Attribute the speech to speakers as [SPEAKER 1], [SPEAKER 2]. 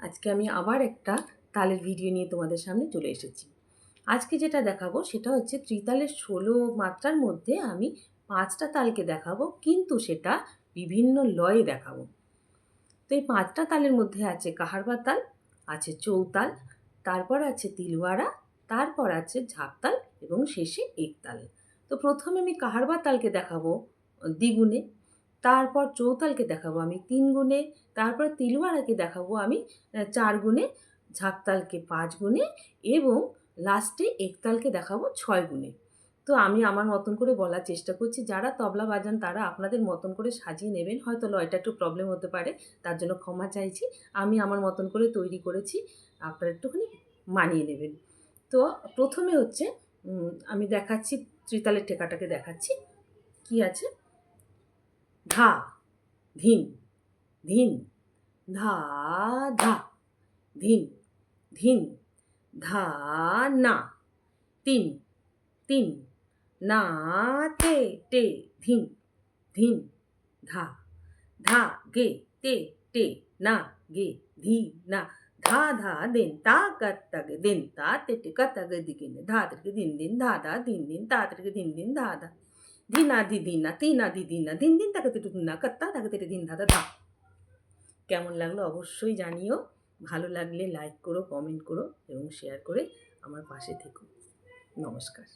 [SPEAKER 1] আজকে আমি আবার একটা তালের ভিডিও নিয়ে তোমাদের সামনে চলে এসেছি। আজকে যেটা দেখাবো সেটা হচ্ছে ত্রিতালের 16 মাত্রার মধ্যে আমি 5টা তালকে দেখাবো, কিন্তু সেটা বিভিন্ন লয়ে দেখাবো। তো এই 5টা তালের মধ্যে আছে কাহারবা তাল, আছে চৌতাল, তারপর আছে তিলওয়াড়া, তারপর আছে ঝাঁপতাল এবং শেষে একতাল। তো প্রথমে আমি কাহারবা তালকে দেখাবো দ্বিগুণে, তারপর চৌতালকে দেখাবো আমি 3 গুণে, তারপর তিলওয়াড়াকে দেখাবো আমি 4 গুণে, ঝাঁপতালকে 5 গুণে এবং লাস্টে একতালকে দেখাবো 6 গুণে। তো আমি আমার মতন করে বলার চেষ্টা করছি। যারা তবলা বাজান তারা আপনাদের মতন করে সাজিয়ে নেবেন। হয়তো লয়টা একটু প্রবলেম হতে পারে, তার জন্য ক্ষমা চাইছি। আমি আমার মতন করে তৈরি করেছি, আপনারা একটুখানি মানিয়ে নেবেন। তো প্রথমে হচ্ছে আমি দেখাচ্ছি ত্রিতালের ঠেকাটাকে দেখাচ্ছি। কি আছে? ধা, ধিন, ধিন, ধা, ধা, ধিন, ধিন, ধা, না, তিন, তিন, না, তে, তে, ধিন, ধিন, ধা, ধা, গে, তে, তে, না, গে, ধি, না, ধা, ধা, দিন, তা, কা, গে, দিন, তা, তে, তে, কা, গে, দিন, ধা, তে, দিন, দিন, ধা, ধা, দিন, দিন, তা, তে, দিন, দিন, ধা, ধা, ধিনা, ধি, দিনা, তিনা, ধি, দিনা, দিন, দিন, তাকে তে, না, কাত্তা, তাকে তে, দিন, ধা, ধা। কেমন লাগলো অবশ্যই জানিও। ভালো লাগলে লাইক করো, কমেন্ট করো এবং শেয়ার করে আমার পাশে থেকো। নমস্কার।